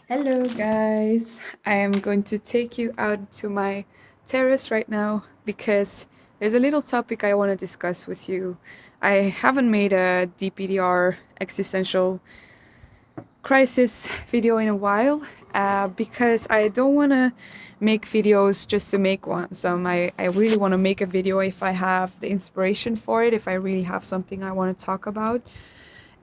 Hello, guys. I am going to take you out to my terrace right now because there's a little topic I want to discuss with you. I haven't made a DPDR existential crisis video in a while because I don't want to make videos just to make one. I really want to make a video if I have the inspiration for it, if I really have something I want to talk about.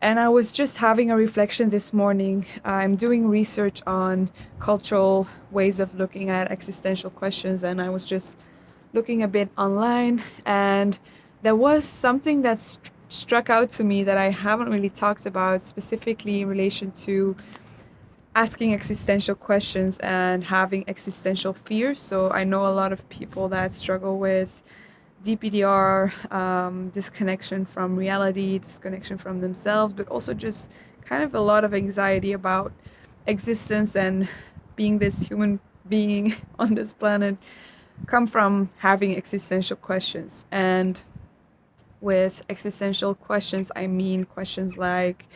And I was just having a reflection this morning. I'm doing research on cultural ways of looking at existential questions, and I was just looking a bit online, and there was something that struck out to me that I haven't really talked about, specifically in relation to asking existential questions and having existential fears. So I know a lot of people that struggle with DPDR, disconnection from reality, disconnection from themselves, but also just kind of a lot of anxiety about existence and being this human being on this planet come from having existential questions. And with existential questions, I mean questions like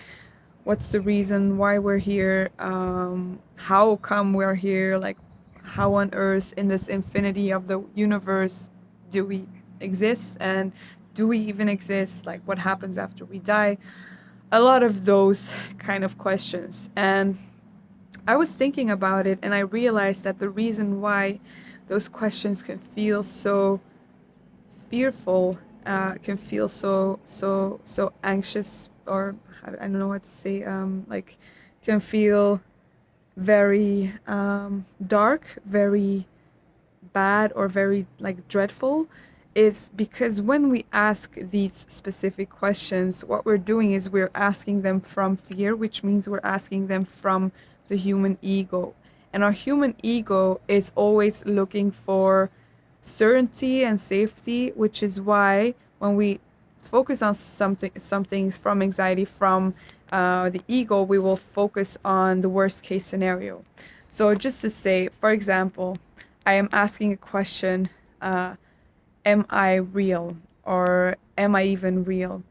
what's the reason why we're here, how come we're here, like how on earth in this infinity of the universe do we exist, and do we even exist, like what happens after we die, a lot of those kind of questions. And I was thinking about it and I realized that the reason why those questions can feel so fearful, can feel so anxious, or I don't know what to say, like can feel very dark, very bad, or very like dreadful, is because when we ask these specific questions, what we're doing is we're asking them from fear, which means we're asking them from the human ego. And our human ego is always looking for certainty and safety, which is why when we focus on some things from anxiety, from the ego, we will focus on the worst case scenario. So just to say, for example, I am asking a question, am I real, or am I even real?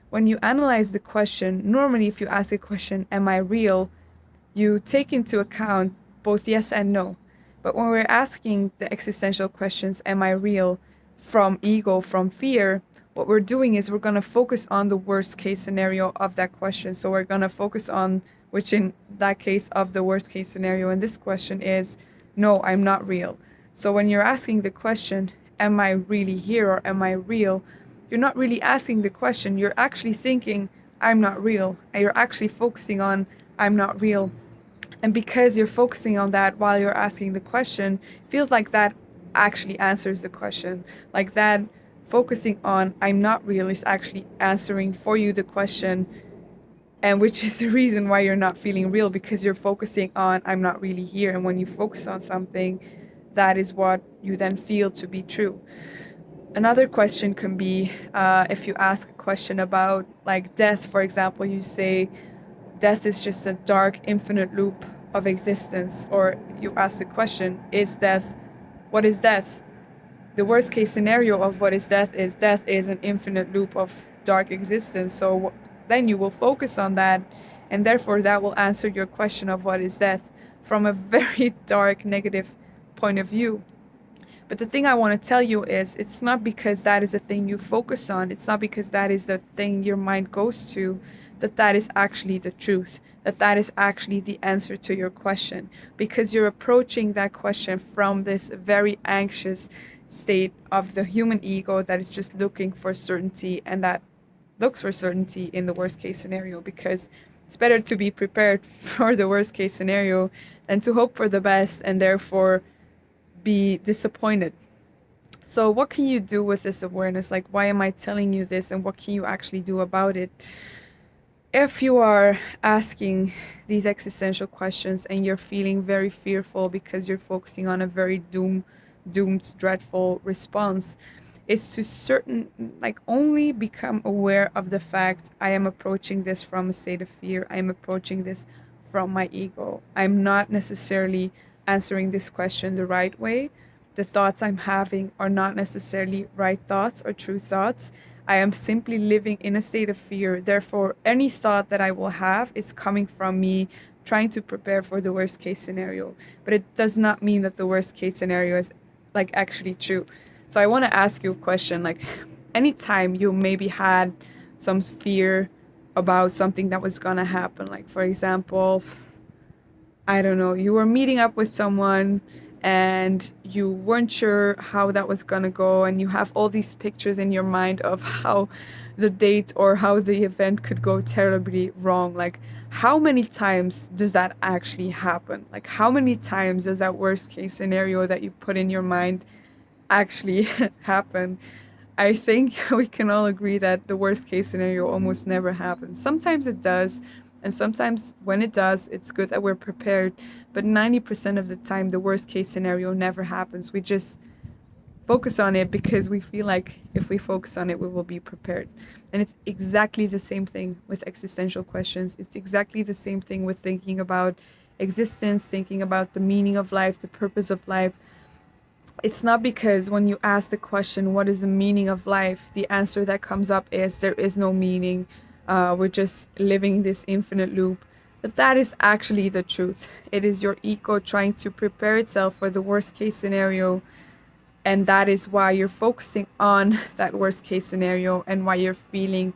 When you analyze the question, normally if you ask a question, am I real, you take into account both yes and no. But when we're asking the existential questions, am I real, from ego, from fear, what we're doing is we're going to focus on the worst case scenario of that question. So we're going to focus on, which in that case of the worst case scenario in this question is, no, I'm not real. So when you're asking the question, am I really here or am I real? You're not really asking the question. You're actually thinking, I'm not real. And you're actually focusing on, I'm not real. And because you're focusing on that while you're asking the question, feels like that actually answers the question. Like that focusing on I'm not real is actually answering for you the question, and which is the reason why you're not feeling real, because you're focusing on I'm not really here. And when you focus on something, that is what you then feel to be true. Another question can be, if you ask a question about like death, for example, you say death is just a dark, infinite loop of existence. Or you ask the question, is death, what is death? The worst case scenario of what is death is an infinite loop of dark existence. So then you will focus on that, and therefore that will answer your question of what is death from a very dark, negative point of view. But the thing I want to tell you is it's not because that is the thing you focus on, it's not because that is the thing your mind goes to, that that is actually the truth, that that is actually the answer to your question. Because you're approaching that question from this very anxious state of the human ego that is just looking for certainty, and that looks for certainty in the worst case scenario, because it's better to be prepared for the worst case scenario than to hope for the best and therefore be disappointed. So, what can you do with this awareness? Like, why am I telling you this, and what can you actually do about it? If you are asking these existential questions and you're feeling very fearful because you're focusing on a very doomed, dreadful response, is to certain, like, only become aware of the fact I am approaching this from a state of fear. I am approaching this from my ego. I'm not necessarily answering this question the right way. The thoughts I'm having are not necessarily right thoughts or true thoughts. I am simply living in a state of fear. Therefore, any thought that I will have is coming from me trying to prepare for the worst case scenario, but it does not mean that the worst case scenario is like actually true. So I want to ask you a question, like anytime you maybe had some fear about something that was gonna happen, like for example, I don't know, you were meeting up with someone and you weren't sure how that was gonna go, and you have all these pictures in your mind of how the date or how the event could go terribly wrong. Like, how many times does that actually happen? Like, how many times does that worst case scenario that you put in your mind actually happen? I think we can all agree that the worst case scenario almost never happens. Sometimes it does, and sometimes when it does, it's good that we're prepared. But 90% of the time, the worst case scenario never happens. We just focus on it because we feel like if we focus on it, we will be prepared. And it's exactly the same thing with existential questions. It's exactly the same thing with thinking about existence, thinking about the meaning of life, the purpose of life. It's not because when you ask the question, what is the meaning of life? The answer that comes up is there is no meaning. We're just living this infinite loop. But that is actually the truth. It is your ego trying to prepare itself for the worst case scenario, and that is why you're focusing on that worst case scenario and why you're feeling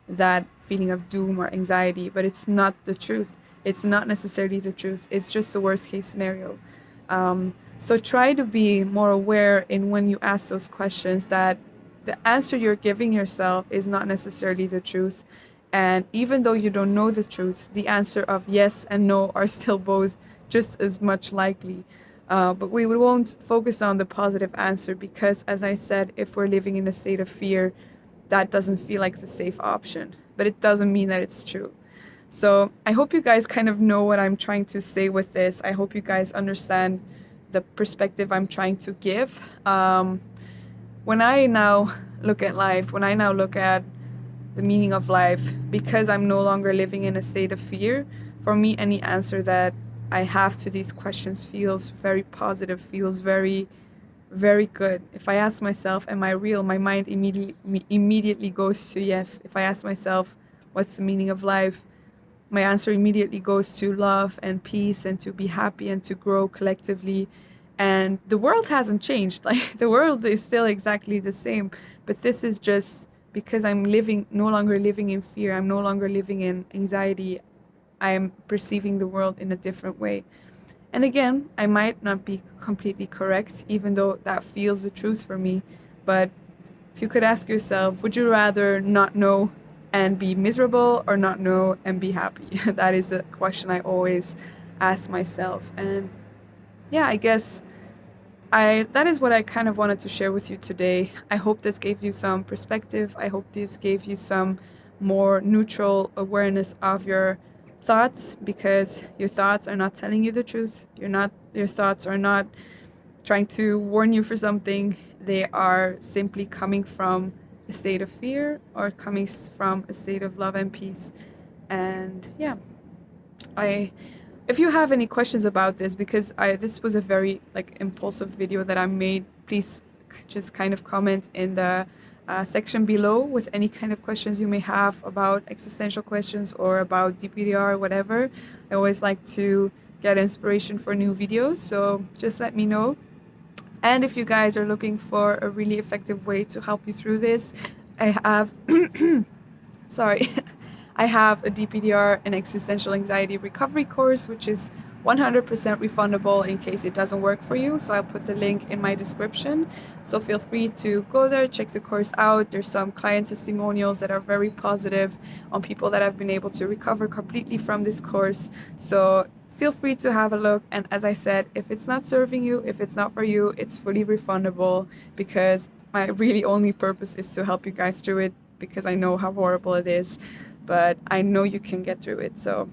that feeling of doom or anxiety. But it's not the truth. It's not necessarily the truth. It's just the worst case scenario. So try to be more aware in when you ask those questions that the answer you're giving yourself is not necessarily the truth. And even though you don't know the truth, the answer of yes and no are still both just as much likely. But we won't focus on the positive answer because, as I said, if we're living in a state of fear, that doesn't feel like the safe option. But it doesn't mean that it's true. So I hope you guys kind of know what I'm trying to say with this. I hope you guys understand the perspective I'm trying to give. When I now look at life, when I now look at the meaning of life, because I'm no longer living in a state of fear, for me, any answer that I have to these questions feels very positive, feels very, very good. If I ask myself, am I real? My mind immediately goes to yes. If I ask myself, what's the meaning of life? My answer immediately goes to love and peace and to be happy and to grow collectively. And the world hasn't changed. Like the world is still exactly the same. But this is just because I'm living, no longer living in fear. I'm no longer living in anxiety. I am perceiving the world in a different way. And again, I might not be completely correct, even though that feels the truth for me. But if you could ask yourself, would you rather not know and be miserable or not know and be happy? That is a question I always ask myself. And yeah, I guess I that is what I kind of wanted to share with you today. I hope this gave you some perspective. I hope this gave you some more neutral awareness of your thoughts, because your thoughts are not telling you the truth. Your thoughts are not trying to warn you for something. They are simply coming from a state of fear or coming from a state of love and peace. And yeah, I if you have any questions about this, because I this was a very like impulsive video that I made, please just kind of comment in the section below with any kind of questions you may have about existential questions or about DPDR or whatever. I always like to get inspiration for new videos, so just let me know. And if you guys are looking for a really effective way to help you through this, I have sorry, I have a DPDR and existential anxiety recovery course, which is 100% refundable in case it doesn't work for you. So I'll put the link in my description. So feel free to go there, check the course out. There's some client testimonials that are very positive on people that have been able to recover completely from this course. So feel free to have a look. And as I said, if it's not serving you, if it's not for you, it's fully refundable, because my really only purpose is to help you guys through it, because I know how horrible it is, but I know you can get through it. So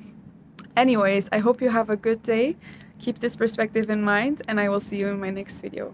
anyways, I hope you have a good day. Keep this perspective in mind, and I will see you in my next video.